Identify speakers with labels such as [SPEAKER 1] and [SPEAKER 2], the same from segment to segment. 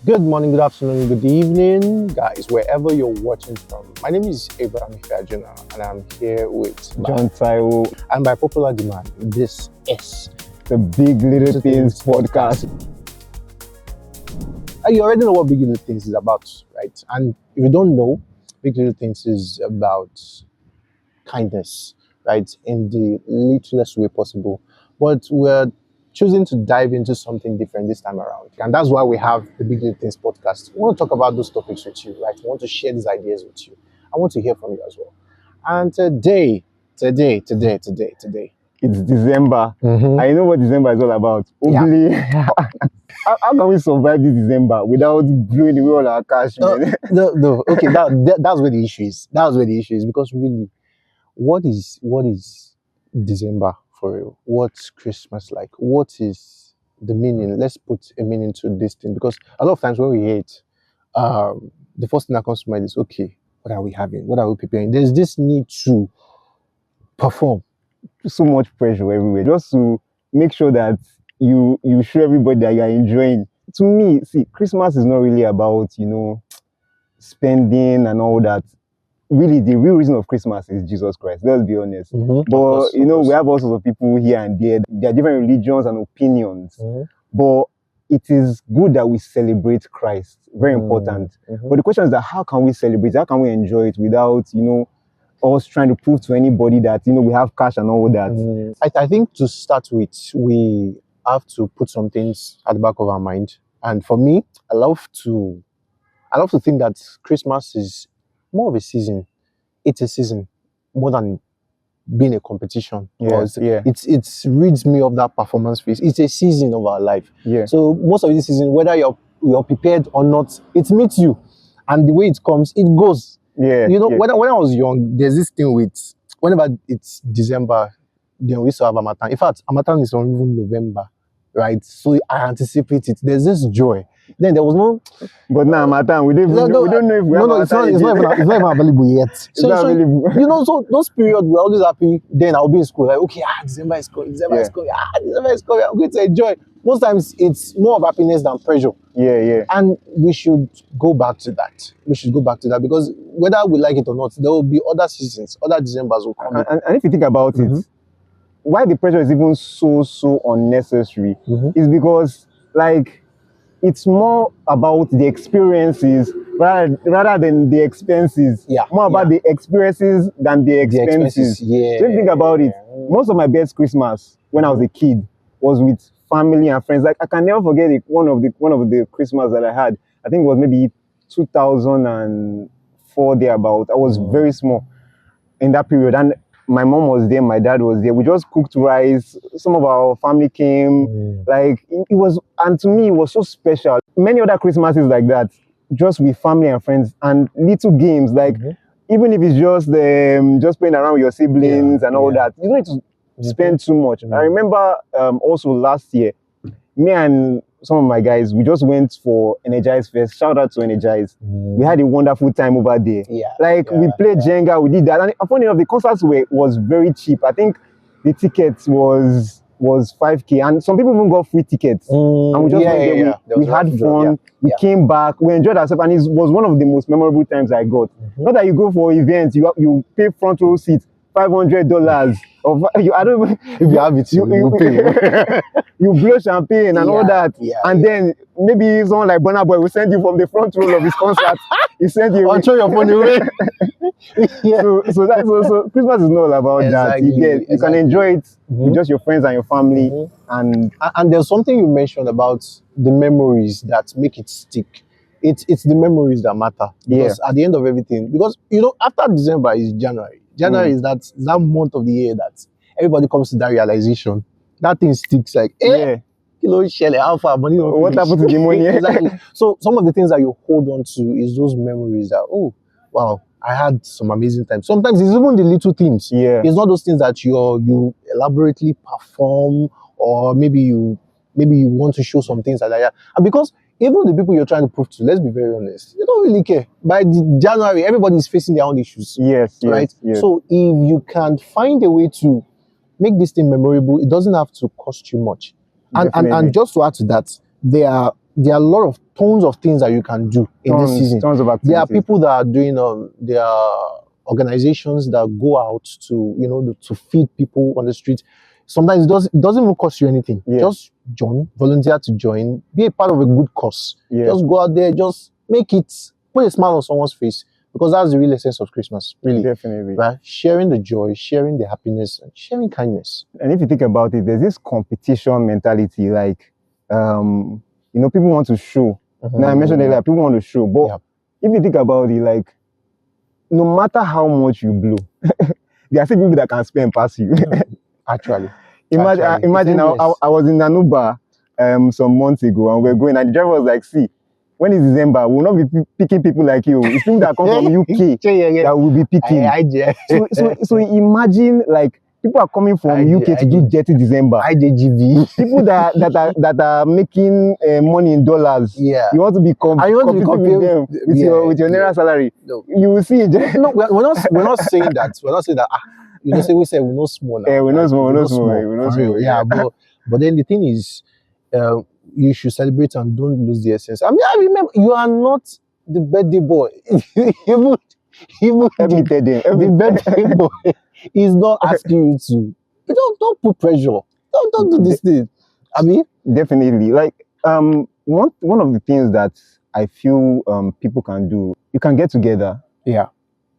[SPEAKER 1] Good morning, good afternoon, good evening, guys, wherever you're watching from. My name is Ifeajuna, and I'm here with
[SPEAKER 2] John Taiwo.
[SPEAKER 1] And by popular demand, this is
[SPEAKER 2] the Big Little Things podcast.
[SPEAKER 1] You already know what Big Little Things is about, right? And if you don't know, Big Little Things is about kindness, right? In the littlest way possible. But we're choosing to dive into something different this time around. And that's why we have the Big Little Things podcast. We want to talk about those topics with you, right? We want to share these ideas with you. I want to hear from you as well. And today,
[SPEAKER 2] it's December. I know what December is all about. Hopefully, how can we survive this December without blowing away all our cash?
[SPEAKER 1] No. Okay, that's where the issue is. That's where the issue is, because really, what is December for real? What's Christmas like? What is the meaning? Let's put a meaning to this thing, because a lot of times when we hear it, the first thing that comes to mind is, okay, what are we having? What are we preparing? There's this need to perform.
[SPEAKER 2] So much pressure everywhere, just to make sure that you show everybody that you are enjoying. To me, see, Christmas is not really about, spending and all that. Really, the real reason of Christmas is Jesus Christ. Let's be honest. But we have all sorts of people here and there. There are different religions and opinions. But it is good that we celebrate Christ. Very important. But the question is that how can we celebrate? How can we enjoy it without, us trying to prove to anybody that we have cash and all that?
[SPEAKER 1] I think to start with, we have to put some things at the back of our mind. And for me, I love to think that Christmas is more of a season. It's a season more than being a competition. It rids me of that performance phase. It's a season of our life. So most of this season, whether you're prepared or not, it meets you, and the way it comes, it goes. When I was young, there's this thing with whenever it's December, we used to have Harmattan. In fact, Harmattan is on even November, right? So I anticipate it. There's this joy. Then there was no.
[SPEAKER 2] But now Harmattan, we don't know if we have Harmattan.
[SPEAKER 1] It's not even available yet. So those periods we're always happy. Then I'll be in school like, okay, December is coming. December is coming. I'm going to enjoy. Most times it's more of happiness than pressure. And we should go back to that. Because whether we like it or not, there will be other seasons, other Decembers will come.
[SPEAKER 2] And if you think about it, why the pressure is even so unnecessary is because, like, it's more about the experiences rather than the expenses. More about the experiences than the expenses. So if you think about it, most of my best Christmas when I was a kid was with family and friends. Like, I can never forget one of the Christmas that I had. I think it was maybe 2004 thereabout. I was very small in that period, and my mom was there, my dad was there. We just cooked rice. Some of our family came. Like, it was, and to me, it was so special. Many other Christmases like that, just with family and friends and little games. Like, even if it's just playing around with your siblings and all that, you don't need to spend too much. I remember also last year, me and some of my guys, we just went for Energize Fest. Shout out to Energize. We had a wonderful time over there. We played Jenga, we did that. And funny enough, the concerts was very cheap. I think the tickets was 5K, and some people even got free tickets. And we just went there. We had fun. We came back. We enjoyed ourselves, and it was one of the most memorable times I got. Not that you go for events, you pay front row seats, $500. I don't.
[SPEAKER 1] If you have it, you pay.
[SPEAKER 2] You blow champagne and all that, and then maybe someone like Burna Boy will send you from the front row of his concert. He sent you.
[SPEAKER 1] I'll throw your phone away.
[SPEAKER 2] So Christmas is not all about that. You can enjoy it with just your friends and your family, and
[SPEAKER 1] there's something you mentioned about the memories that make it stick. It's the memories that matter, because at the end of everything, because after December is January. January is that month of the year that everybody comes to that realization. That thing sticks, like, how far money?
[SPEAKER 2] What happened to the money?
[SPEAKER 1] Exactly. So some of the things that you hold on to is those memories that, oh, wow, I had some amazing times. Sometimes it's even the little things. It's not those things that you elaborately perform, or maybe you want to show some things like that. And because even the people you're trying to prove to, let's be very honest, they don't really care. By January, everybody is facing their own issues. Right? So if you can find a way to make this thing memorable, it doesn't have to cost you much. And just to add to that, there are there are a lot of tons of things that you can do in this season.
[SPEAKER 2] Tons of activities.
[SPEAKER 1] There are people that are doing there are organizations that go out to to feed people on the street. Sometimes it doesn't even cost you anything.
[SPEAKER 2] Yeah.
[SPEAKER 1] Just volunteer to join, be a part of a good cause.
[SPEAKER 2] Yeah.
[SPEAKER 1] Just go out there, just make it, put a smile on someone's face, because that's the real essence of Christmas, really.
[SPEAKER 2] Definitely.
[SPEAKER 1] Right? Sharing the joy, sharing the happiness, and sharing kindness.
[SPEAKER 2] And if you think about it, there's this competition mentality, like people want to show. Now I mentioned earlier, people want to show, but if you think about it, like, no matter how much you blow, there are still people that can spend past you.
[SPEAKER 1] Actually.
[SPEAKER 2] Imagine I was in Nanuba some months ago, and we're going, and the driver was like, see, when it's December, we'll not be picking people like you. It's people that come from UK that will be picking. So imagine, like, people are coming from UK to do dirty December.
[SPEAKER 1] IJGV.
[SPEAKER 2] People that are making money in dollars.
[SPEAKER 1] Yeah.
[SPEAKER 2] You want to be competing with them with your naira salary. No. You will see.
[SPEAKER 1] No, we're not saying that. We're not saying that. We say we're not small now.
[SPEAKER 2] We're not small.
[SPEAKER 1] Yeah, but then the thing is, you should celebrate and don't lose the essence. I mean, I remember you are not the birthday boy. even
[SPEAKER 2] the
[SPEAKER 1] birthday boy is not asking you to. Don't put pressure. Don't do this thing. I mean,
[SPEAKER 2] definitely. Like one of the things that I feel people can do, you can get together.
[SPEAKER 1] Yeah.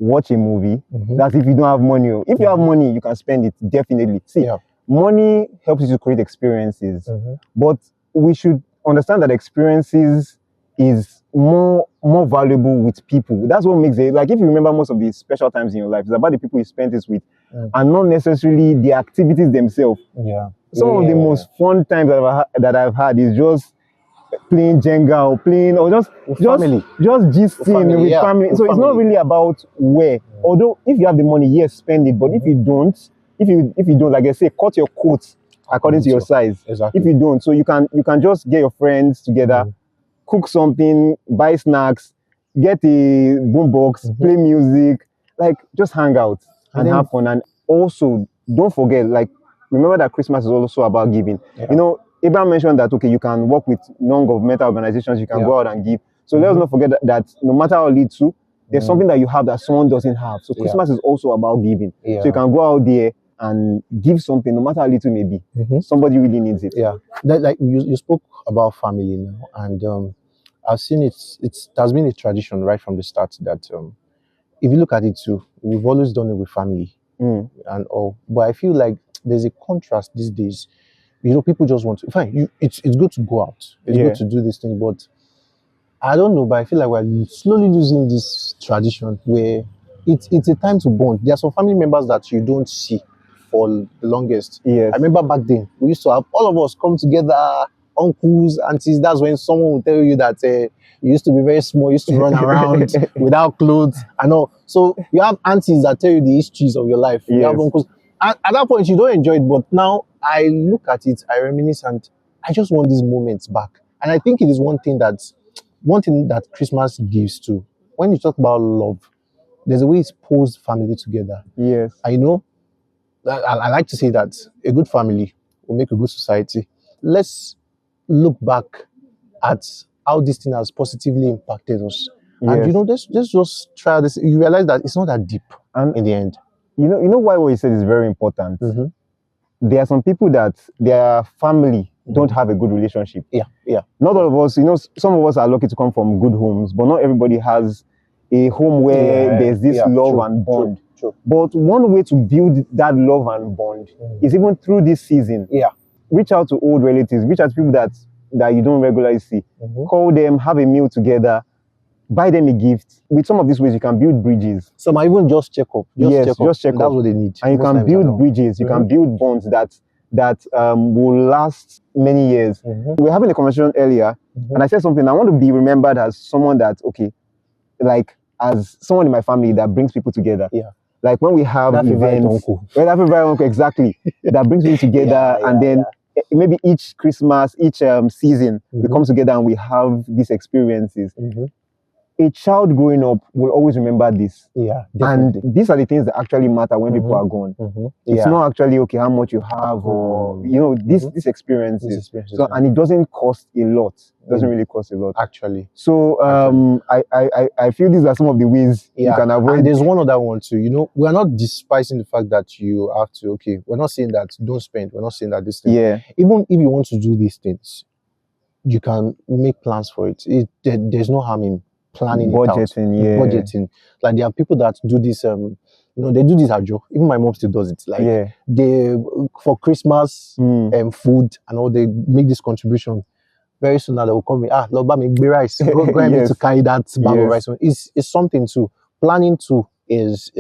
[SPEAKER 2] Watch a movie. That's if you don't have money. If you have money, you can spend it, definitely. See, money helps you to create experiences, but we should understand that experiences is more valuable with people. That's what makes it, like, if you remember most of the special times in your life, it's about the people you spent it with, and not necessarily the activities themselves. Some of the most fun times that I've had is just playing Jenga or playing, or just gisting with family. So it's not really about where. Although if you have the money, yes, spend it. But if you don't, like I say, cut your coat according to your size.
[SPEAKER 1] Exactly.
[SPEAKER 2] If you don't, so you can just get your friends together, cook something, buy snacks, get a boombox, play music, like, just hang out and have fun. And also, don't forget, like, remember that Christmas is also about giving. Abraham mentioned that, okay, you can work with non-governmental organizations, you can go out and give. So let us not forget that no matter how little, there's something that you have that someone doesn't have. So Christmas is also about giving. So you can go out there and give something, no matter how little it may be. Somebody really needs it.
[SPEAKER 1] Like you spoke about family now, and I've seen it has been a tradition right from the start that if you look at it too, we've always done it with family and all. But I feel like there's a contrast these days. People just want to, fine, it's good to go out. It's good to do this thing, but I don't know, but I feel like we're slowly losing this tradition where it's a time to bond. There are some family members that you don't see for the longest. I remember back then, we used to have all of us come together, uncles, aunties. That's when someone will tell you that you used to be very small, you used to run around without clothes and all. So you have aunties that tell you the histories of your life. You have uncles. At that point, you don't enjoy it, but now I look at it, I reminisce, and I just want these moments back. And I think it is one thing that Christmas gives too. When you talk about love, there's a way it's pulls family together. I know. I like to say that a good family will make a good society. Let's look back at how this thing has positively impacted us. And let's just try this. You realize that it's not that deep in the end.
[SPEAKER 2] You know why what you said is very important. There are some people that their family don't have a good relationship. Not all of us, some of us are lucky to come from good homes, but not everybody has a home where there's this love and bond. But one way to build that love and bond is even through this season. Reach out to old relatives, reach out to people that you don't regularly see. Call them, have a meal together, buy them a gift. With some of these ways, you can build bridges.
[SPEAKER 1] Some are even just check up.
[SPEAKER 2] Just check up.
[SPEAKER 1] That's what they need.
[SPEAKER 2] And you can build bridges. You can build bonds that will last many years. We were having a conversation earlier, and I said something. I want to be remembered as someone that, like, as someone in my family that brings people together. Like when we have events, exactly, that brings people together, and then maybe each Christmas, each season, we come together and we have these experiences. a child growing up will always remember this.
[SPEAKER 1] Yeah,
[SPEAKER 2] And
[SPEAKER 1] definitely.
[SPEAKER 2] these are the things that actually matter when people
[SPEAKER 1] Mhm.
[SPEAKER 2] are gone.
[SPEAKER 1] Yeah.
[SPEAKER 2] It's not actually okay how much you have or these
[SPEAKER 1] These
[SPEAKER 2] experiences.
[SPEAKER 1] experiences,
[SPEAKER 2] So
[SPEAKER 1] yeah.
[SPEAKER 2] and it doesn't cost a lot. It doesn't
[SPEAKER 1] Mm.
[SPEAKER 2] really cost a lot.
[SPEAKER 1] Actually.
[SPEAKER 2] So I feel these are some of the ways you can avoid.
[SPEAKER 1] And there's one other one too. You know, we are not despising the fact that you have to. Okay, we're not saying that don't spend. We're not saying that this thing.
[SPEAKER 2] Yeah.
[SPEAKER 1] Even if you want to do these things, you can make plans for it. There's no harm in planning
[SPEAKER 2] Budgeting,
[SPEAKER 1] it out.
[SPEAKER 2] yeah.
[SPEAKER 1] Budgeting. Like there are people that do this. They do this ajo. Even my mom still does it. Like they for Christmas food and all, they make this contribution. Very soon now they will call me. Lord, buy me rice. Go and need to carry that bag of rice. It's something too. Planning too is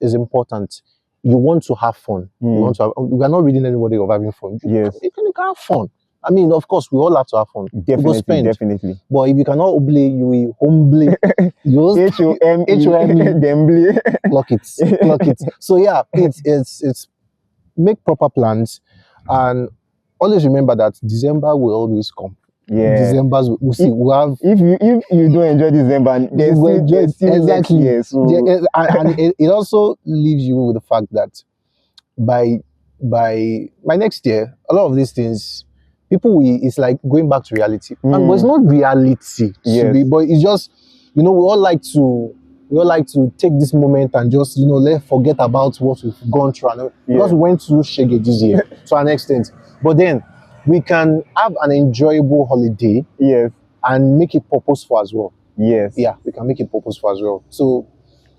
[SPEAKER 1] important. You want to have fun. You want to have, we are not reading anybody of having fun.
[SPEAKER 2] Yes.
[SPEAKER 1] You can have fun. I mean, of course, we all have to have fun.
[SPEAKER 2] Definitely.
[SPEAKER 1] But if you cannot obey, you will humbly.
[SPEAKER 2] H-O-M-E.
[SPEAKER 1] Clock it. So yeah, it's make proper plans, and always remember that December will always come.
[SPEAKER 2] Yeah.
[SPEAKER 1] December's we'll see. We have
[SPEAKER 2] if you don't enjoy December, there's still
[SPEAKER 1] exactly.
[SPEAKER 2] Year, so.
[SPEAKER 1] And it also leaves you with the fact that by next year, a lot of these things, it's like going back to reality. And but it's not reality, but it's just, we all like to take this moment and just let's forget about what we've gone through. And because we went through shege this year to an extent, but then we can have an enjoyable holiday, and make it purposeful as well.
[SPEAKER 2] Yes.
[SPEAKER 1] Yeah, we can make it purposeful as well. So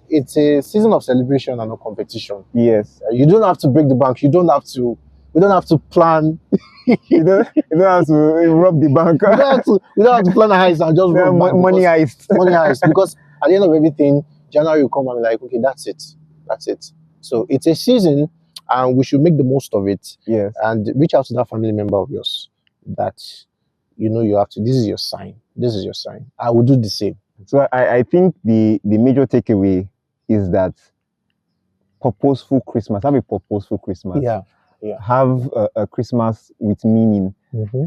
[SPEAKER 1] it's a season of celebration and not competition.
[SPEAKER 2] Yes.
[SPEAKER 1] You don't have to break the bank. We don't have to plan.
[SPEAKER 2] you don't have to rob the bank.
[SPEAKER 1] we don't have to plan a heist and just rob
[SPEAKER 2] money heist.
[SPEAKER 1] Money heist. Because at the end of everything, January will come and be like, okay, that's it. So it's a season, and we should make the most of it.
[SPEAKER 2] Yes.
[SPEAKER 1] And reach out to that family member of yours that you have to. This is your sign. I will do the same.
[SPEAKER 2] So I think the major takeaway is that purposeful Christmas. Have a purposeful Christmas.
[SPEAKER 1] Yeah.
[SPEAKER 2] Have a Christmas with meaning.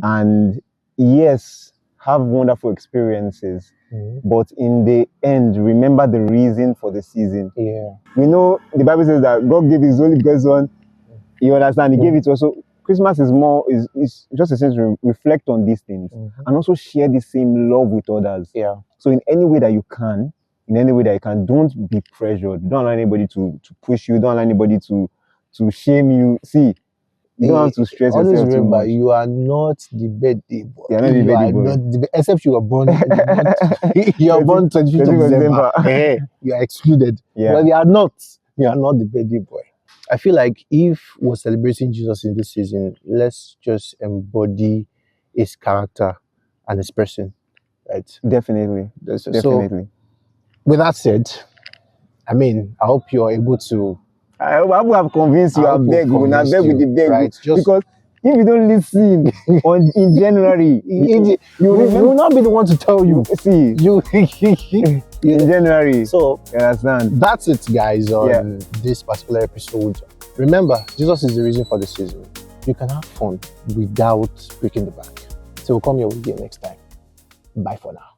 [SPEAKER 2] And yes, have wonderful experiences. But in the end, remember the reason for the season.
[SPEAKER 1] Yeah.
[SPEAKER 2] The Bible says that God gave his only begotten son. You understand? He gave it also. Christmas is just a sense to reflect on these things and also share the same love with others.
[SPEAKER 1] Yeah.
[SPEAKER 2] So in any way that you can, don't be pressured. Don't allow anybody to push you. Don't allow anybody to shame you. See, you don't have to stress yourself
[SPEAKER 1] always
[SPEAKER 2] too
[SPEAKER 1] remember,
[SPEAKER 2] much.
[SPEAKER 1] you are not the birthday boy.
[SPEAKER 2] You are not the birthday boy.
[SPEAKER 1] Except you were born. You are born 25th of December. You are excluded.
[SPEAKER 2] Yeah.
[SPEAKER 1] But you are not the birthday boy. I feel like if we're celebrating Jesus in this season, let's just embody his character and his person. Right?
[SPEAKER 2] Definitely.
[SPEAKER 1] So, with that said, I I hope you're able to.
[SPEAKER 2] I will have convinced you. I beg with the beg,
[SPEAKER 1] right?
[SPEAKER 2] Because if you don't listen in January,
[SPEAKER 1] you will not be the one to tell you.
[SPEAKER 2] See,
[SPEAKER 1] you
[SPEAKER 2] in January.
[SPEAKER 1] So
[SPEAKER 2] you understand?
[SPEAKER 1] That's it, guys. On this particular episode, remember, Jesus is the reason for the season. You can have fun without breaking the bank. So we'll come here with you next time. Bye for now.